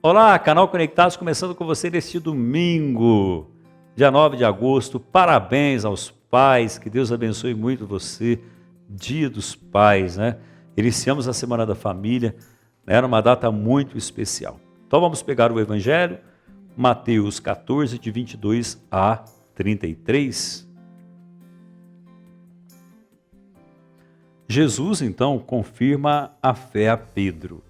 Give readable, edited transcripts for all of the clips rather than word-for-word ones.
Olá, canal Conectados, começando com você neste domingo, dia 9 de agosto. Parabéns aos pais, que Deus abençoe muito você. Dia dos Pais, né? Iniciamos a Semana da Família, né? Era uma data muito especial. Então vamos pegar o Evangelho, Mateus 14, de 22 a 33. Jesus, então, confirma a fé a Pedro.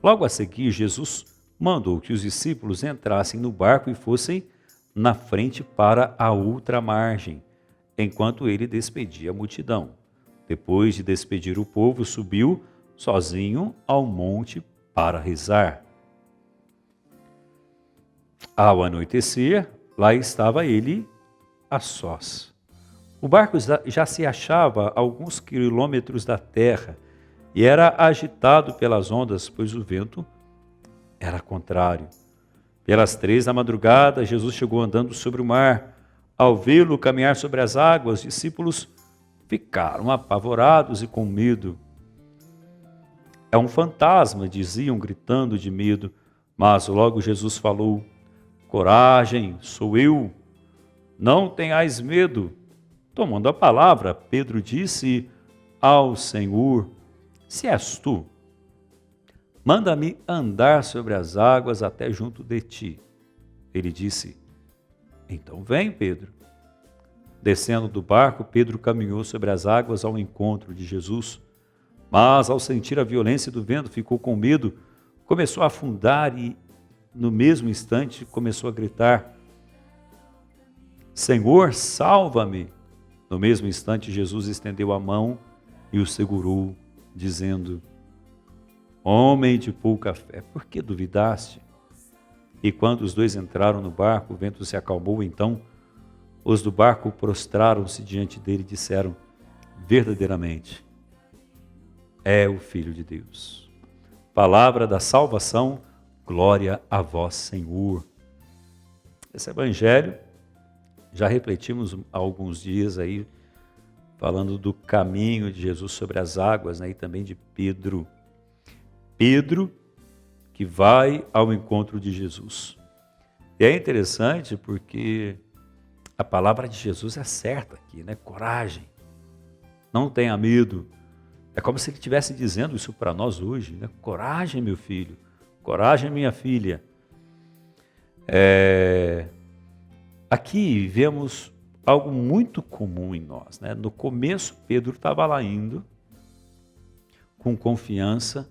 Logo a seguir, Jesus mandou que os discípulos entrassem no barco e fossem na frente para a outra margem, enquanto ele despedia a multidão. Depois de despedir o povo, subiu sozinho ao monte para rezar. Ao anoitecer, lá estava ele a sós. O barco já se achava a alguns quilômetros da terra e era agitado pelas ondas, pois o vento era contrário. Pelas 3 da madrugada, Jesus chegou andando sobre o mar. Ao vê-lo caminhar sobre as águas, os discípulos ficaram apavorados e com medo. É um fantasma, diziam, gritando de medo. Mas logo Jesus falou: coragem, sou eu, não tenhais medo. Tomando a palavra, Pedro disse ao Senhor: se és tu, manda-me andar sobre as águas até junto de ti. Ele disse: então vem, Pedro. Descendo do barco, Pedro caminhou sobre as águas ao encontro de Jesus. Mas, ao sentir a violência do vento, ficou com medo, começou a afundar e, no mesmo instante, começou a gritar: Senhor, salva-me! No mesmo instante, Jesus estendeu a mão e o segurou, dizendo: homem de pouca fé, por que duvidaste? E quando os dois entraram no barco, o vento se acalmou. Então os do barco prostraram-se diante dele e disseram: verdadeiramente é o Filho de Deus. Palavra da salvação, glória a vós, Senhor. Esse evangelho já refletimos há alguns dias aí, falando do caminho de Jesus sobre as águas, né, e também de Pedro. Pedro que vai ao encontro de Jesus. E é interessante porque a palavra de Jesus é certa aqui, né? Coragem, não tenha medo. É como se ele estivesse dizendo isso para nós hoje, né? Coragem, meu filho, coragem, minha filha. Aqui vemos algo muito comum em nós, né? No começo, Pedro estava lá indo com confiança,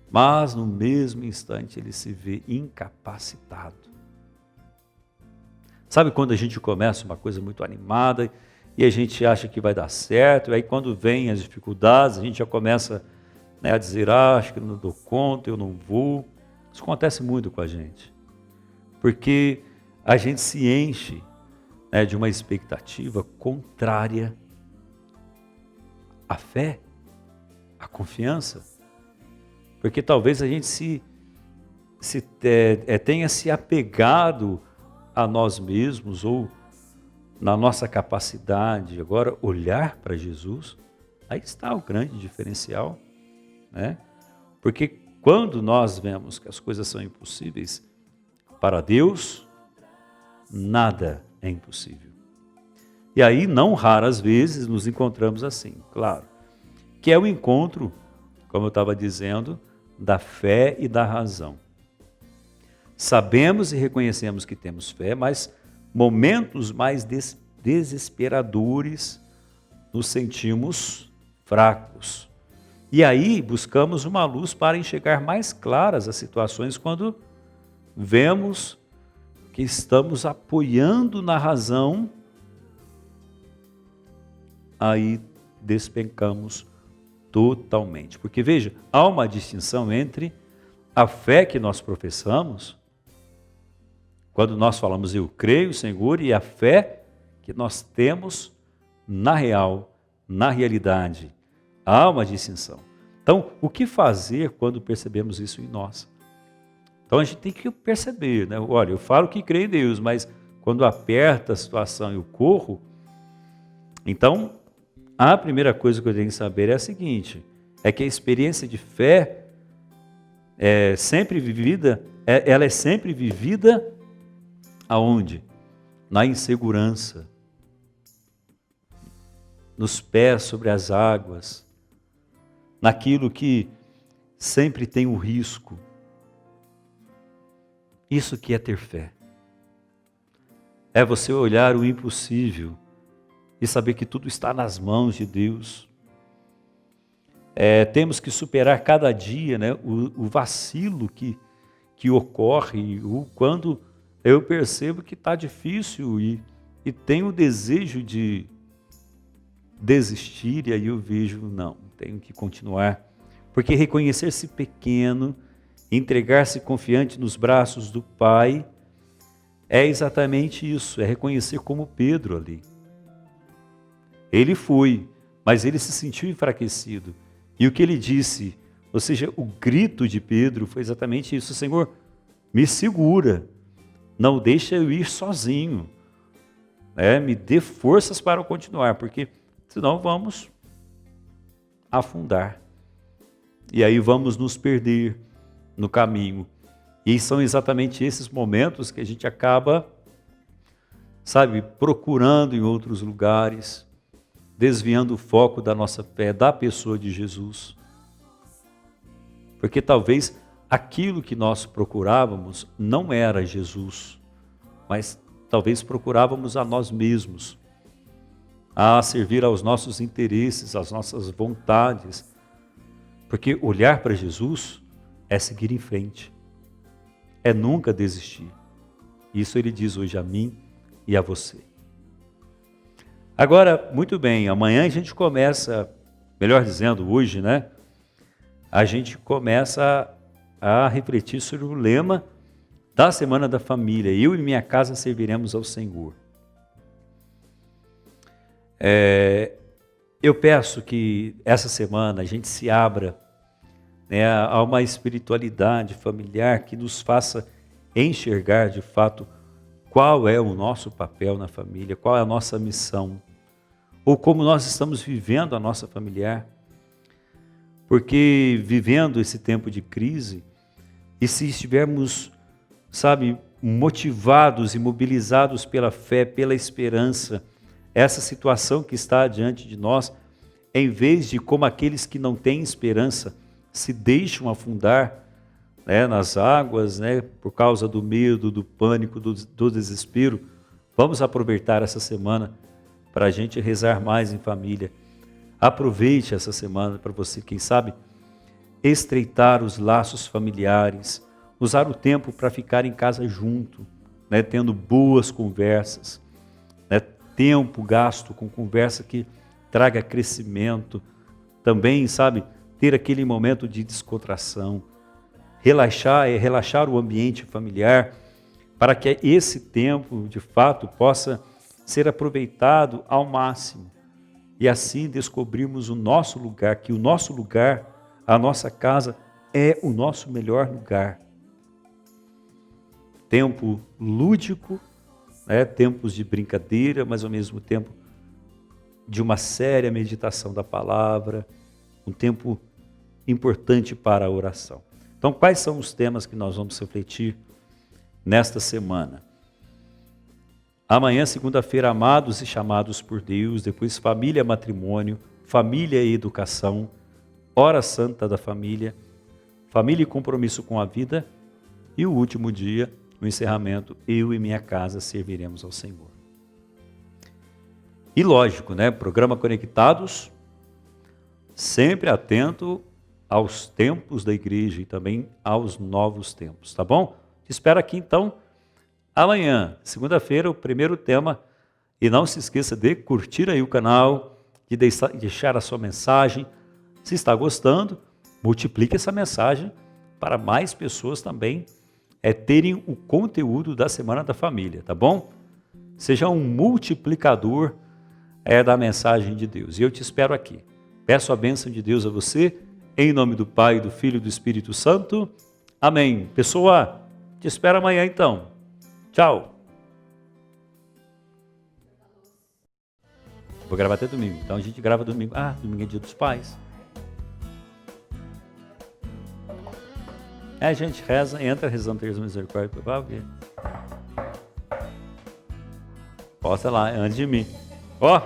mas no mesmo instante ele se vê incapacitado. Sabe quando a gente começa uma coisa muito animada e a gente acha que vai dar certo, e aí quando vem as dificuldades, a gente já começa, né, a dizer: acho que eu não dou conta, eu não vou. Isso acontece muito com a gente, porque a gente se enche, né, de uma expectativa contrária à fé, à confiança. Porque talvez a gente tenha se apegado a nós mesmos ou na nossa capacidade. Agora, olhar para Jesus, aí está o grande diferencial, né? Porque quando nós vemos que as coisas são impossíveis, para Deus, nada é impossível. E aí, não raras vezes, nos encontramos assim, claro, que é o encontro, como eu estava dizendo, da fé e da razão. Sabemos e reconhecemos que temos fé, mas momentos mais desesperadores nos sentimos fracos. E aí buscamos uma luz para enxergar mais claras as situações quando vemos que estamos apoiando na razão, aí despencamos totalmente. Porque veja, há uma distinção entre a fé que nós professamos, quando nós falamos eu creio, Senhor, e a fé que nós temos na realidade. Há uma distinção. Então, o que fazer quando percebemos isso em nós? Então a gente tem que perceber, né? Olha, eu falo que creio em Deus, mas quando aperta a situação e eu corro, então a primeira coisa que eu tenho que saber é a seguinte: é que a experiência de fé ela é sempre vivida aonde? Na insegurança, nos pés sobre as águas, naquilo que sempre tem o risco. Isso que é ter fé. É você olhar o impossível e saber que tudo está nas mãos de Deus. Temos que superar cada dia, né, o vacilo que ocorre, quando eu percebo que está difícil e tenho o desejo de desistir, e aí eu vejo, não, tenho que continuar. Porque reconhecer-se pequeno, entregar-se confiante nos braços do Pai, é exatamente isso, é reconhecer como Pedro ali. Ele foi, mas ele se sentiu enfraquecido. E o que ele disse, ou seja, o grito de Pedro foi exatamente isso: Senhor, me segura, não deixa eu ir sozinho, me dê forças para eu continuar, porque senão vamos afundar. E aí vamos nos perder no caminho. E são exatamente esses momentos que a gente acaba, procurando em outros lugares, desviando o foco da nossa fé, da pessoa de Jesus. Porque talvez aquilo que nós procurávamos não era Jesus, mas talvez procurávamos a nós mesmos, a servir aos nossos interesses, às nossas vontades. Porque olhar para Jesus é seguir em frente, é nunca desistir. Isso ele diz hoje a mim e a você. Agora, muito bem, amanhã a gente começa, melhor dizendo, hoje, né? A gente começa a refletir sobre o lema da Semana da Família. Eu e minha casa serviremos ao Senhor. Eu peço que essa semana a gente se abra, né, a uma espiritualidade familiar que nos faça enxergar de fato qual é o nosso papel na família, qual é a nossa missão, ou como nós estamos vivendo a nossa familiar. Porque vivendo esse tempo de crise, e se estivermos, motivados e mobilizados pela fé, pela esperança, essa situação que está diante de nós, em vez de como aqueles que não têm esperança se deixam afundar, nas águas, por causa do medo, do pânico, do desespero, vamos aproveitar essa semana para a gente rezar mais em família. Aproveite essa semana para você, quem sabe, estreitar os laços familiares, usar o tempo para ficar em casa junto, tendo boas conversas, tempo gasto com conversa que traga crescimento, também, ter aquele momento de descontração, relaxar o ambiente familiar, para que esse tempo, de fato, possa ser aproveitado ao máximo. E assim descobrirmos o nosso lugar, que o nosso lugar, a nossa casa, é o nosso melhor lugar. Tempo lúdico, tempos de brincadeira, mas ao mesmo tempo de uma séria meditação da palavra, um tempo importante para a oração. Então, quais são os temas que nós vamos refletir nesta semana? Amanhã, segunda-feira, amados e chamados por Deus, depois família, matrimônio, família e educação, hora santa da família, família e compromisso com a vida, e o último dia, no encerramento, eu e minha casa serviremos ao Senhor. E lógico, programa Conectados, sempre atento aos tempos da igreja e também aos novos tempos, tá bom? Te espero aqui então, amanhã, segunda-feira, o primeiro tema. E não se esqueça de curtir aí o canal, de deixar a sua mensagem. Se está gostando, multiplique essa mensagem para mais pessoas também terem o conteúdo da Semana da Família, tá bom? Seja um multiplicador da mensagem de Deus. E eu te espero aqui. Peço a bênção de Deus a você, em nome do Pai, do Filho e do Espírito Santo. Amém. Pessoa, te espero amanhã então. Tchau. Vou gravar até domingo. Então a gente grava domingo. Domingo é dia dos pais. A gente reza, entra rezando terço misericórdia, vai ver. Posta lá, antes de mim. Ó,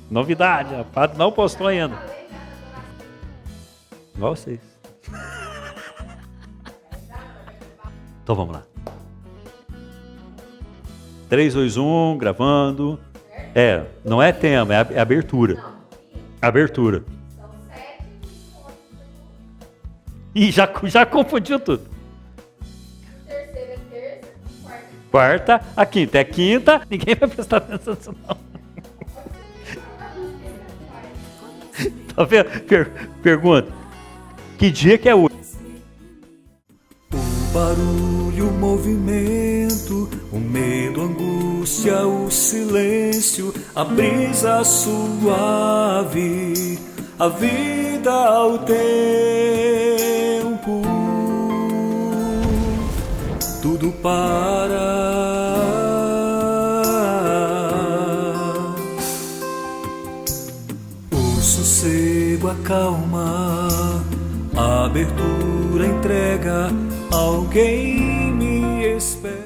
novidade, a padre não postou ainda. Igual vocês. Então vamos lá. 3, 2, 1, gravando. Não é tema, é abertura. Abertura. Ih, já confundiu tudo. Terceira é terça, Quarta, a quinta é quinta, ninguém vai prestar atenção nisso não. Tá vendo? Pergunta. Que dia que é hoje? O barulho, o movimento, o medo, a angústia, o silêncio, a brisa suave, a vida ao tempo, tudo para. O sossego, a calma, a abertura, a entrega, alguém me espera.